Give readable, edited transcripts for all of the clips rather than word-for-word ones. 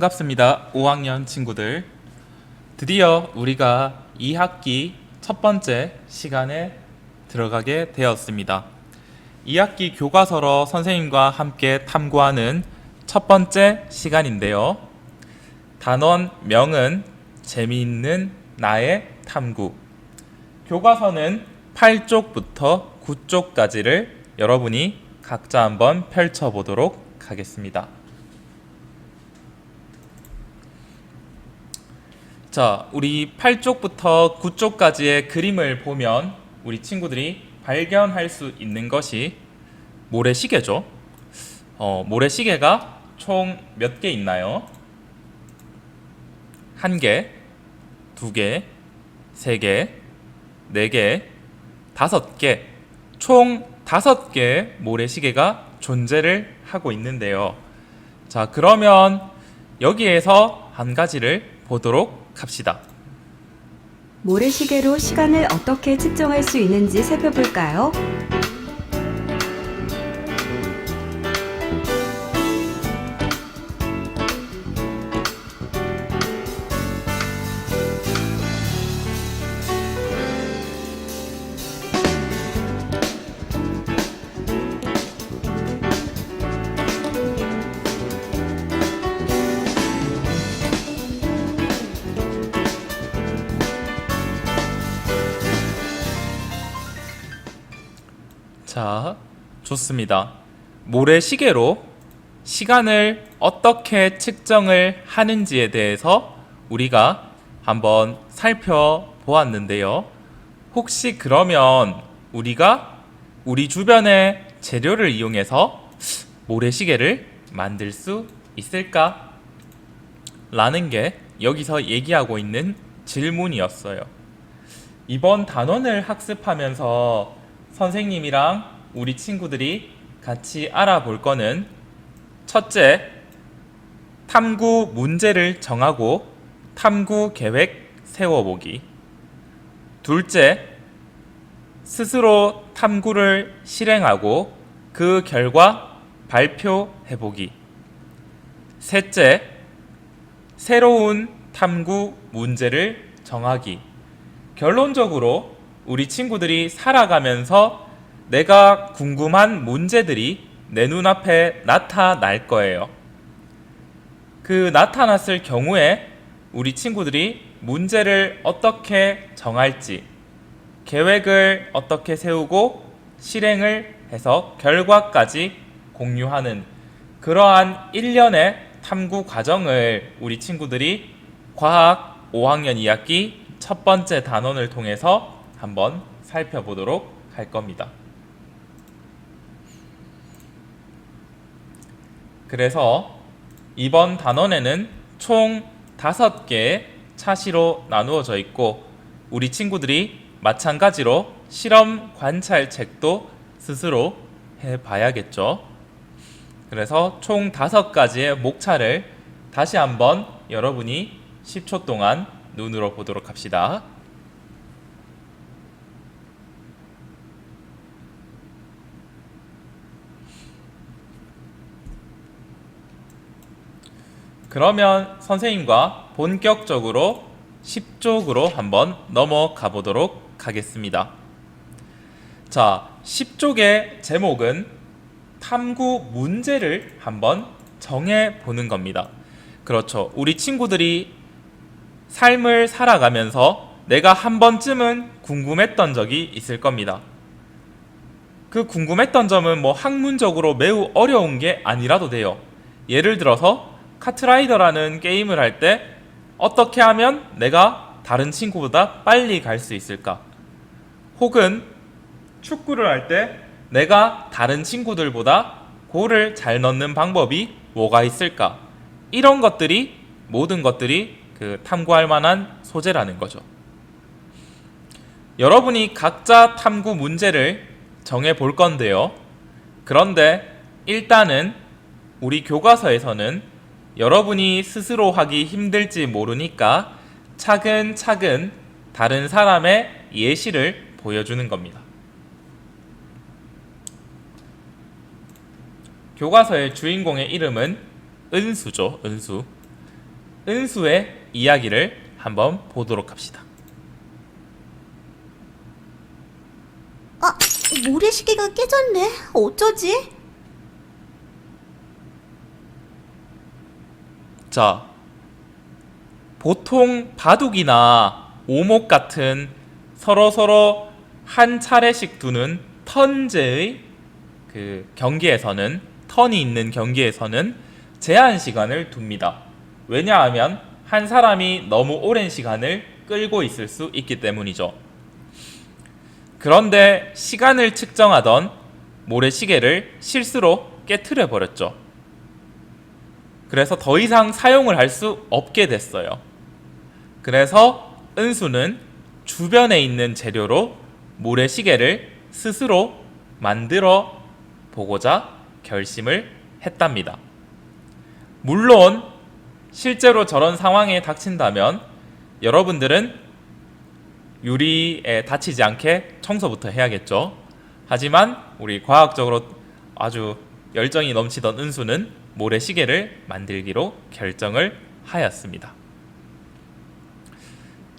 반갑습니다. 5학년 친구들. 드디어 우리가 2학기 첫 번째 시간에 들어가게 되었습니다. 2학기 교과서로 선생님과 함께 탐구하는 첫 번째 시간인데요. 단원명은 재미있는 나의 탐구. 교과서는 8쪽부터 9쪽까지를 여러분이 각자 한번 펼쳐보도록 하겠습니다. 자, 우리 8쪽부터 9쪽까지의 그림을 보면 우리 친구들이 발견할 수 있는 것이 모래시계죠. 모래시계가 총 몇 개 있나요? 1개, 2개, 3개, 4개, 5개, 총 5개의 모래시계가 존재를 하고 있는데요. 자, 그러면 여기에서 한 가지를 보도록 합시다. 모래시계로 시간을 어떻게 측정할 수 있는지 살펴볼까요? 자, 좋습니다. 모래시계로 시간을 어떻게 측정을 하는지에 대해서 우리가 한번 살펴보았는데요. 혹시 그러면 우리가 우리 주변의 재료를 이용해서 모래시계를 만들 수 있을까? 라는 게 여기서 얘기하고 있는 질문이었어요. 이번 단원을 학습하면서 선생님이랑 우리 친구들이 같이 알아볼 거는 첫째, 탐구 문제를 정하고 탐구 계획 세워보기. 둘째, 스스로 탐구를 실행하고 그 결과 발표해보기. 셋째, 새로운 탐구 문제를 정하기. 결론적으로 우리 친구들이 살아가면서 내가 궁금한 문제들이 내 눈앞에 나타날 거예요. 그 나타났을 경우에 우리 친구들이 문제를 어떻게 정할지, 계획을 어떻게 세우고 실행을 해서 결과까지 공유하는 그러한 일련의 탐구 과정을 우리 친구들이 과학 5학년 2학기 첫 번째 단원을 통해서 한번 살펴보도록 할 겁니다. 그래서 이번 단원에는 총 5개의 차시로 나누어져 있고 우리 친구들이 마찬가지로 실험 관찰책도 스스로 해봐야겠죠. 그래서 총 5가지의 목차를 다시 한번 여러분이 10초 동안 눈으로 보도록 합시다. 그러면 선생님과 본격적으로 10쪽으로 한번 넘어가 보도록 하겠습니다. 자, 10쪽의 제목은 탐구 문제를 한번 정해 보는 겁니다. 그렇죠. 우리 친구들이 삶을 살아가면서 내가 한 번쯤은 궁금했던 적이 있을 겁니다. 그 궁금했던 점은 뭐 학문적으로 매우 어려운 게 아니라도 돼요. 예를 들어서 카트라이더라는 게임을 할 때 어떻게 하면 내가 다른 친구보다 빨리 갈 수 있을까? 혹은 축구를 할 때 내가 다른 친구들보다 골을 잘 넣는 방법이 뭐가 있을까? 이런 것들이 모든 것들이 그 탐구할 만한 소재라는 거죠. 여러분이 각자 탐구 문제를 정해 볼 건데요. 그런데 일단은 우리 교과서에서는 여러분이 스스로 하기 힘들지 모르니까 차근차근 다른 사람의 예시를 보여주는 겁니다. 교과서의 주인공의 이름은 은수죠. 은수. 은수의 이야기를 한번 보도록 합시다. 아, 모래시계가 깨졌네. 어쩌지? 자, 보통 바둑이나 오목 같은 서로서로 한 차례씩 두는 턴제의 그 경기에서는, 턴이 있는 경기에서는 제한 시간을 둡니다. 왜냐하면 한 사람이 너무 오랜 시간을 끌고 있을 수 있기 때문이죠. 그런데 시간을 측정하던 모래시계를 실수로 깨트려 버렸죠. 그래서 더 이상 사용을 할 수 없게 됐어요. 그래서 은수는 주변에 있는 재료로 모래시계를 스스로 만들어 보고자 결심을 했답니다. 물론 실제로 저런 상황에 닥친다면 여러분들은 유리에 다치지 않게 청소부터 해야겠죠. 하지만 우리 과학적으로 아주 열정이 넘치던 은수는 모래시계를 만들기로 결정을 하였습니다.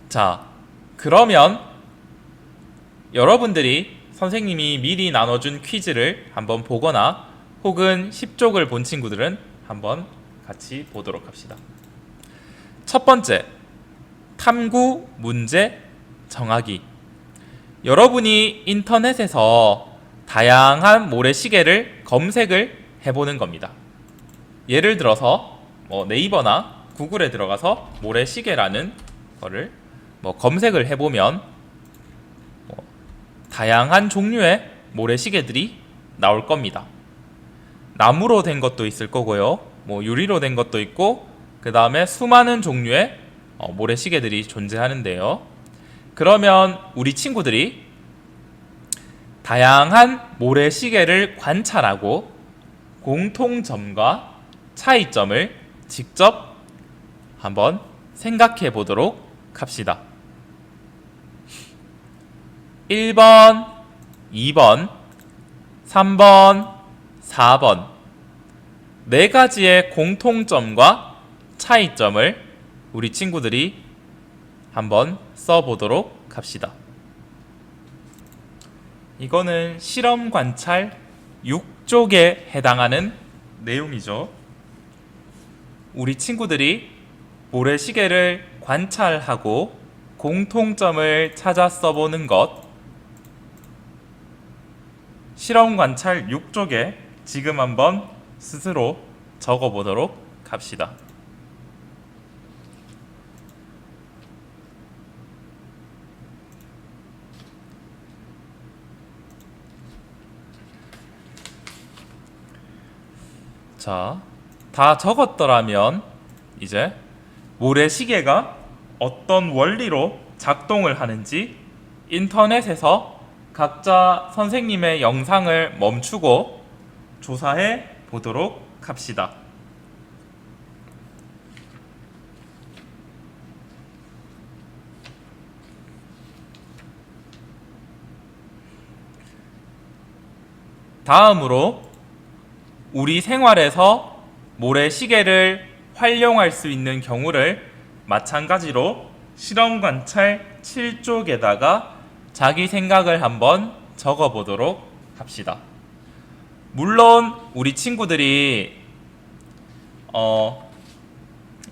자, 그러면 여러분들이 선생님이 미리 나눠준 퀴즈를 한번 보거나 혹은 10족을 본 친구들은 한번 같이 보도록 합시다. 첫 번째, 탐구 문제 정하기. 여러분이 인터넷에서 다양한 모래시계를 검색을 해보는 겁니다. 예를 들어서 네이버나 구글에 들어가서 모래시계라는 거를 검색을 해보면 다양한 종류의 모래시계들이 나올 겁니다. 나무로 된 것도 있을 거고요, 유리로 된 것도 있고, 그 다음에 수많은 종류의 모래시계들이 존재하는데요. 그러면 우리 친구들이 다양한 모래시계를 관찰하고 공통점과 차이점을 직접 한번 생각해 보도록 합시다. 1번, 2번, 3번, 4번 네 가지의 공통점과 차이점을 우리 친구들이 한번 써보도록 합시다. 이거는 실험 관찰 6쪽에 해당하는 내용이죠. 우리 친구들이 모래시계를 관찰하고 공통점을 찾아 써보는 것, 실험 관찰 6쪽에 지금 한번 스스로 적어보도록 합시다. 자, 다 적었더라면 이제 모래시계가 어떤 원리로 작동을 하는지 인터넷에서 각자 선생님의 영상을 멈추고 조사해 보도록 합시다. 다음으로 우리 생활에서 모래시계를 활용할 수 있는 경우를 마찬가지로 실험 관찰 7쪽에다가 자기 생각을 한번 적어보도록 합시다. 물론 우리 친구들이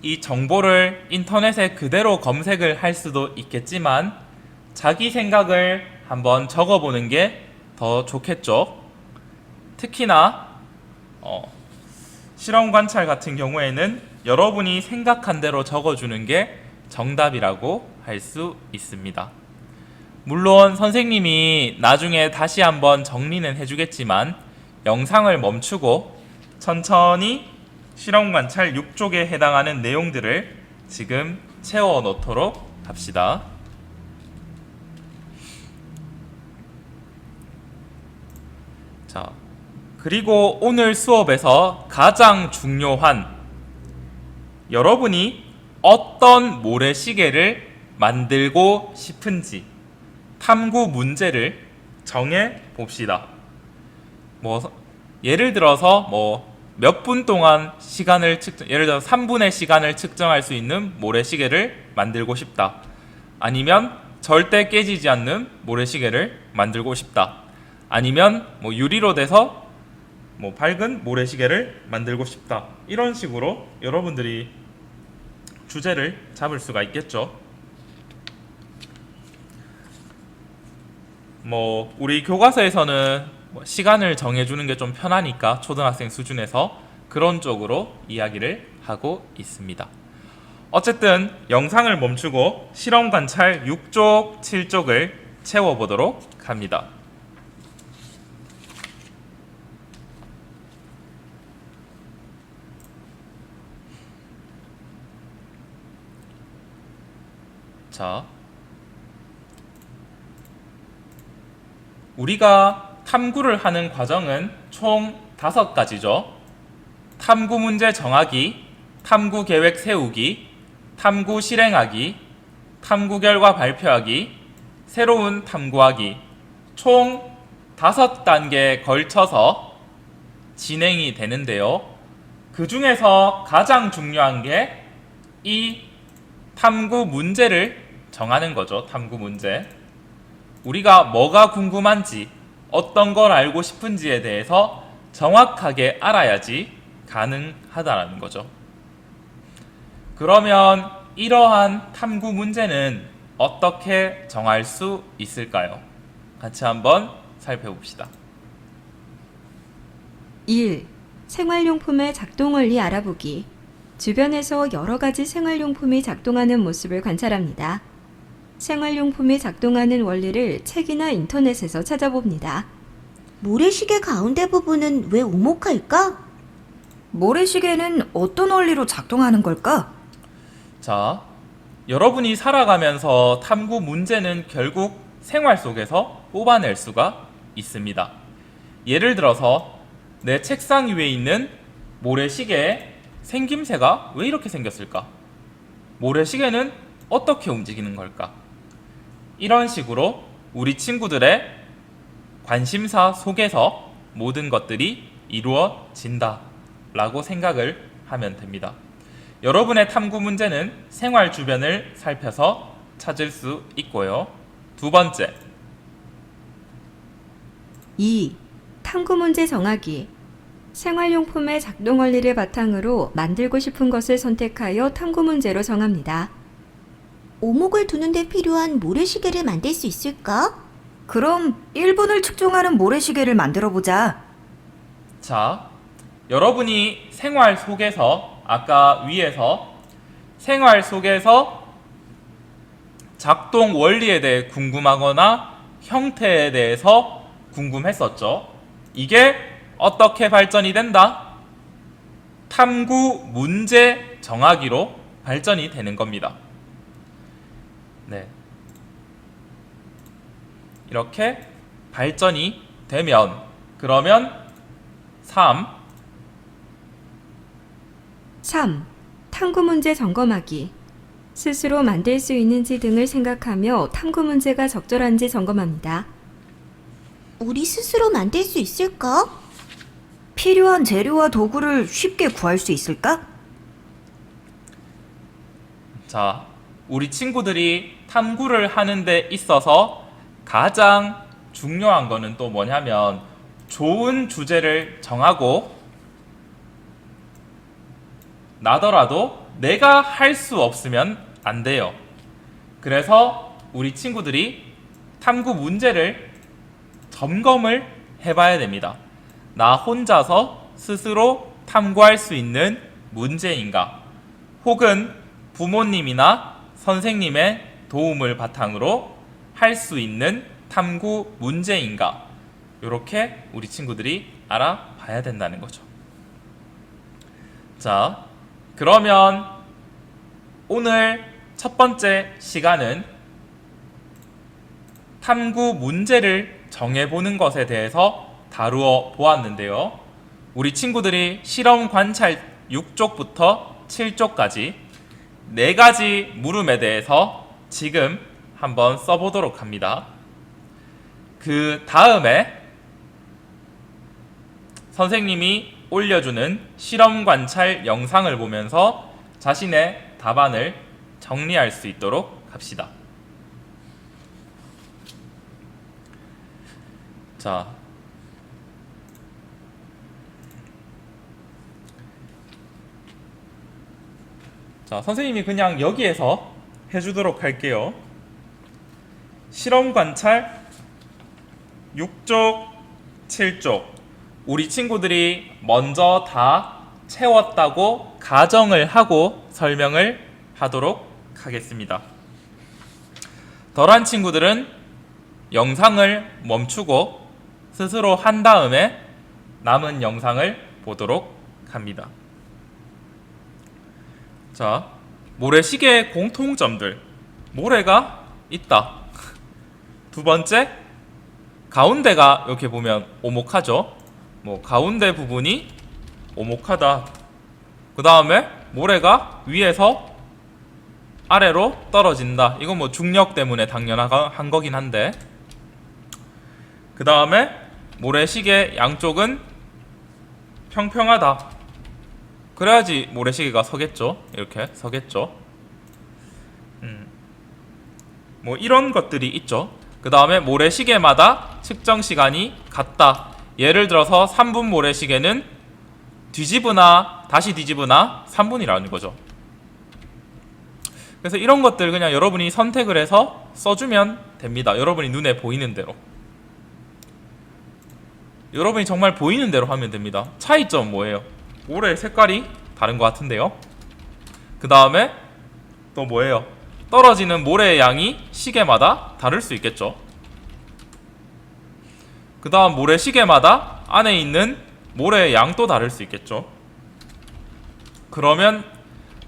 이 정보를 인터넷에 그대로 검색을 할 수도 있겠지만 자기 생각을 한번 적어보는 게 더 좋겠죠. 특히나 실험 관찰 같은 경우에는 여러분이 생각한 대로 적어주는 게 정답이라고 할 수 있습니다. 물론 선생님이 나중에 다시 한번 정리는 해주겠지만 영상을 멈추고 천천히 실험 관찰 6쪽에 해당하는 내용들을 지금 채워 놓도록 합시다. 자, 그리고 오늘 수업에서 가장 중요한 여러분이 어떤 모래시계를 만들고 싶은지 탐구 문제를 정해 봅시다. 예를 들어서 몇 분 동안 시간을 예를 들어 3분의 시간을 측정할 수 있는 모래시계를 만들고 싶다. 아니면 절대 깨지지 않는 모래시계를 만들고 싶다. 아니면 뭐 유리로 돼서 뭐 밝은 모래시계를 만들고 싶다. 이런 식으로 여러분들이 주제를 잡을 수가 있겠죠. 뭐 우리 교과서에서는 뭐 시간을 정해주는 게 좀 편하니까 초등학생 수준에서 그런 쪽으로 이야기를 하고 있습니다. 어쨌든 영상을 멈추고 실험 관찰 6쪽, 7쪽을 채워보도록 합니다. 자, 우리가 탐구를 하는 과정은 총 5가지죠. 탐구 문제 정하기, 탐구 계획 세우기, 탐구 실행하기, 탐구 결과 발표하기, 새로운 탐구하기. 총 5단계에 걸쳐서 진행이 되는데요. 그 중에서 가장 중요한 게 이 탐구 문제를 정하는 거죠. 탐구 문제. 우리가 뭐가 궁금한지, 어떤 걸 알고 싶은지에 대해서 정확하게 알아야지 가능하다라는 거죠. 그러면 이러한 탐구 문제는 어떻게 정할 수 있을까요? 같이 한번 살펴봅시다. 1. 생활용품의 작동 원리 알아보기. 주변에서 여러 가지 생활용품이 작동하는 모습을 관찰합니다. 생활용품이 작동하는 원리를 책이나 인터넷에서 찾아봅니다. 모래시계 가운데 부분은 왜 오목할까? 모래시계는 어떤 원리로 작동하는 걸까? 자, 여러분이 살아가면서 탐구 문제는 결국 생활 속에서 뽑아낼 수가 있습니다. 예를 들어서 내 책상 위에 있는 모래시계의 생김새가 왜 이렇게 생겼을까? 모래시계는 어떻게 움직이는 걸까? 이런 식으로 우리 친구들의 관심사 속에서 모든 것들이 이루어진다 라고 생각을 하면 됩니다. 여러분의 탐구 문제는 생활 주변을 살펴서 찾을 수 있고요. 2번째, 2. 탐구 문제 정하기. 생활용품의 작동 원리를 바탕으로 만들고 싶은 것을 선택하여 탐구 문제로 정합니다. 오목을 두는 데 필요한 모래시계를 만들 수 있을까? 그럼 1분을 측정하는 모래시계를 만들어 보자. 자, 여러분이 생활 속에서 아까 위에서 생활 속에서 작동 원리에 대해 궁금하거나 형태에 대해서 궁금했었죠. 이게 어떻게 발전이 된다? 탐구 문제 정하기로 발전이 되는 겁니다. 네. 이렇게 발전이 되면 그러면 3. 3. 탐구 문제 점검하기. 스스로 만들 수 있는지 등을 생각하며 탐구 문제가 적절한지 점검합니다. 우리 스스로 만들 수 있을까? 필요한 재료와 도구를 쉽게 구할 수 있을까? 자, 우리 친구들이 탐구를 하는 데 있어서 가장 중요한 거는 또 뭐냐면 좋은 주제를 정하고 나더라도 내가 할 수 없으면 안 돼요. 그래서 우리 친구들이 탐구 문제를 점검을 해봐야 됩니다. 나 혼자서 스스로 탐구할 수 있는 문제인가? 혹은 부모님이나 선생님의 도움을 바탕으로 할 수 있는 탐구 문제인가? 이렇게 우리 친구들이 알아봐야 된다는 거죠. 자, 그러면 오늘 첫 번째 시간은 탐구 문제를 정해보는 것에 대해서 다루어 보았는데요. 우리 친구들이 실험 관찰 6쪽부터 7쪽까지 4가지 물음에 대해서 지금 한번 써보도록 합니다. 그 다음에 선생님이 올려주는 실험 관찰 영상을 보면서 자신의 답안을 정리할 수 있도록 합시다. 자, 선생님이 그냥 여기에서 해주도록 할게요. 실험 관찰 6쪽, 7쪽 우리 친구들이 먼저 다 채웠다고 가정을 하고 설명을 하도록 하겠습니다. 덜한 친구들은 영상을 멈추고 스스로 한 다음에 남은 영상을 보도록 합니다. 자, 모래시계의 공통점들. 모래가 있다. 두 번째, 가운데가 이렇게 보면 오목하죠. 가운데 부분이 오목하다. 그 다음에 모래가 위에서 아래로 떨어진다. 이건 중력 때문에 당연한 거긴 한데, 그 다음에 모래시계 양쪽은 평평하다. 그래야지 모래시계가 서겠죠. 이렇게 서겠죠. 이런 것들이 있죠. 그 다음에 모래시계마다 측정 시간이 같다. 예를 들어서 3분 모래시계는 뒤집으나 다시 뒤집으나 3분이라는 거죠. 그래서 이런 것들 그냥 여러분이 선택을 해서 써주면 됩니다. 여러분이 눈에 보이는 대로. 여러분이 정말 보이는 대로 하면 됩니다. 차이점 뭐예요? 모래 색깔이 다른 것 같은데요. 그 다음에 또 뭐예요? 떨어지는 모래의 양이 시계마다 다를 수 있겠죠. 그 다음 모래시계마다 안에 있는 모래의 양도 다를 수 있겠죠. 그러면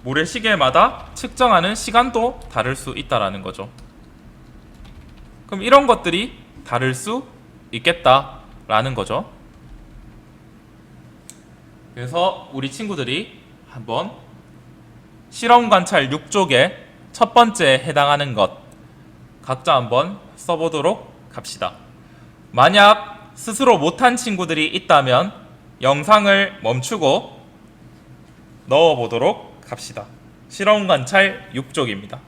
모래시계마다 측정하는 시간도 다를 수 있다라는 거죠. 그럼 이런 것들이 다를 수 있겠다라는 거죠. 그래서 우리 친구들이 한번 실험 관찰 6쪽에 첫 번째에 해당하는 것 각자 한번 써보도록 합시다. 만약 스스로 못한 친구들이 있다면 영상을 멈추고 넣어보도록 합시다. 실험 관찰 6쪽입니다.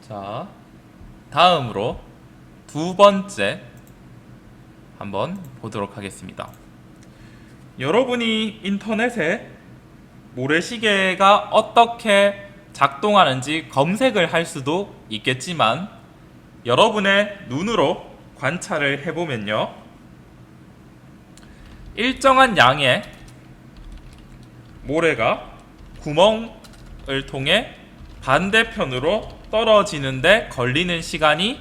자, 다음으로 두 번째 한번 보도록 하겠습니다. 여러분이 인터넷에 모래시계가 어떻게 작동하는지 검색을 할 수도 있겠지만 여러분의 눈으로 관찰을 해보면요, 일정한 양의 모래가 구멍을 통해 반대편으로 떨어지는데 걸리는 시간이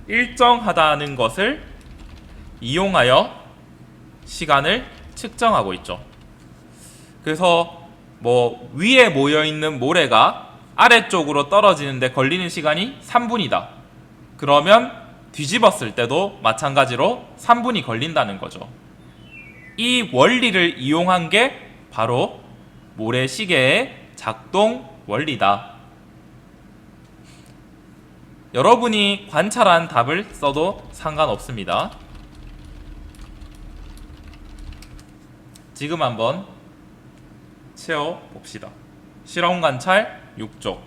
일정하다는 것을 이용하여 시간을 측정하고 있죠. 그래서 위에 모여있는 모래가 아래쪽으로 떨어지는데 걸리는 시간이 3분이다. 그러면 뒤집었을 때도 마찬가지로 3분이 걸린다는 거죠. 이 원리를 이용한 게 바로 모래시계의 작동 원리다. 여러분이 관찰한 답을 써도 상관없습니다. 지금 한번 채워봅시다. 실험 관찰 6쪽.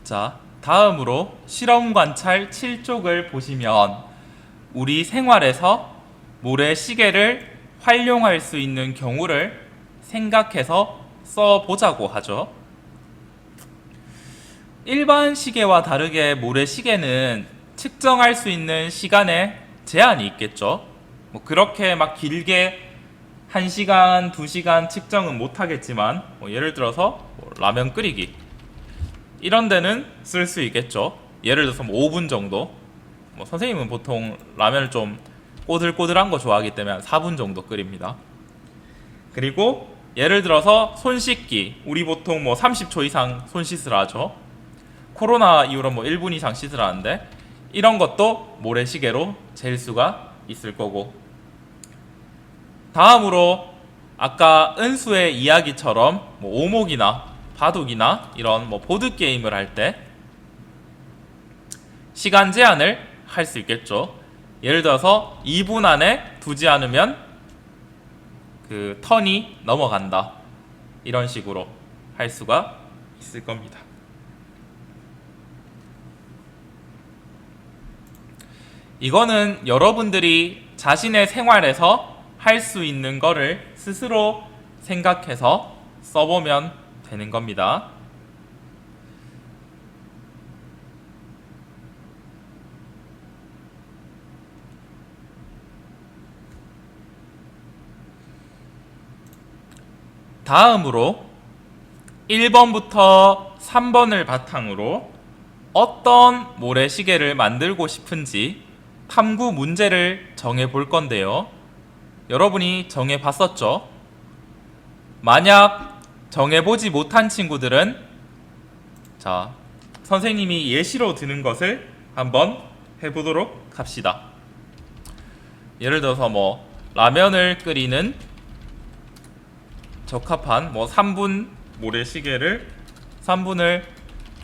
자, 다음으로 실험 관찰 7쪽을 보시면 우리 생활에서 모래시계를 활용할 수 있는 경우를 생각해서 써보자고 하죠. 일반 시계와 다르게 모래시계는 측정할 수 있는 시간에 제한이 있겠죠. 그렇게 막 길게 1시간, 2시간 측정은 못하겠지만 뭐 예를 들어서 뭐 라면 끓이기 이런 데는 쓸 수 있겠죠. 예를 들어서 뭐 5분 정도. 뭐 선생님은 보통 라면을 좀 꼬들꼬들한 거 좋아하기 때문에 한 4분 정도 끓입니다. 그리고 예를 들어서 손 씻기, 우리 보통 뭐 30초 이상 손 씻으라 하죠. 코로나 이후로 뭐 1분 이상 씻으라 하는데 이런 것도 모래시계로 잴 수가 있을 거고, 다음으로 아까 은수의 이야기처럼 뭐 오목이나 바둑이나 이런 뭐 보드 게임을 할 때 시간 제한을 할 수 있겠죠. 예를 들어서 2분 안에 두지 않으면 그 턴이 넘어간다, 이런 식으로 할 수가 있을 겁니다. 이거는 여러분들이 자신의 생활에서 할 수 있는 거를 스스로 생각해서 써보면 되는 겁니다. 다음으로 1번부터 3번을 바탕으로 어떤 모래시계를 만들고 싶은지 탐구 문제를 정해 볼 건데요. 여러분이 정해 봤었죠? 만약 정해 보지 못한 친구들은 자, 선생님이 예시로 드는 것을 한번 해보도록 합시다. 예를 들어서 뭐 라면을 끓이는 적합한 뭐 3분 모래시계를 3분을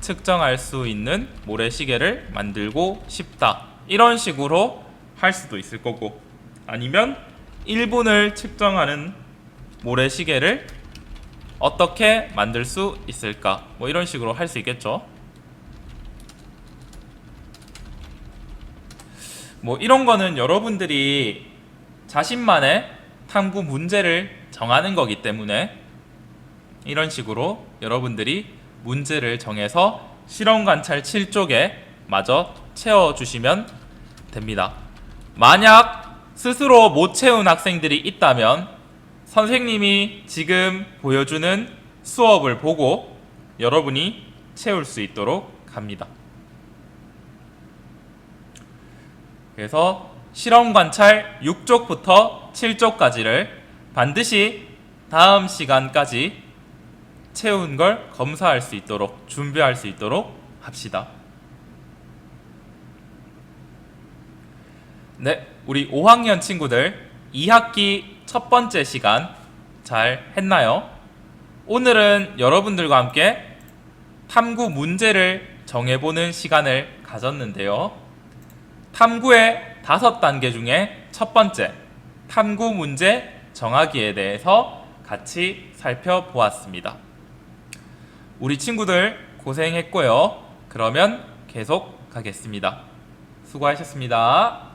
측정할 수 있는 모래시계를 만들고 싶다, 이런 식으로 할 수도 있을 거고, 아니면 1분을 측정하는 모래시계를 어떻게 만들 수 있을까, 뭐 이런 식으로 할 수 있겠죠. 뭐 이런 거는 여러분들이 자신만의 탐구 문제를 정하는 거기 때문에 이런 식으로 여러분들이 문제를 정해서 실험 관찰 7쪽에 마저 채워주시면 됩니다. 만약 스스로 못 채운 학생들이 있다면 선생님이 지금 보여주는 수업을 보고 여러분이 채울 수 있도록 합니다. 그래서 실험 관찰 6쪽부터 7쪽까지를 반드시 다음 시간까지 채운 걸 검사할 수 있도록 준비할 수 있도록 합시다. 네, 우리 5학년 친구들 2학기 첫 번째 시간 잘 했나요? 오늘은 여러분들과 함께 탐구 문제를 정해보는 시간을 가졌는데요. 탐구의 5단계 중에 첫 번째, 탐구 문제 정하기에 대해서 같이 살펴보았습니다. 우리 친구들 고생했고요. 그러면 계속 가겠습니다. 수고하셨습니다.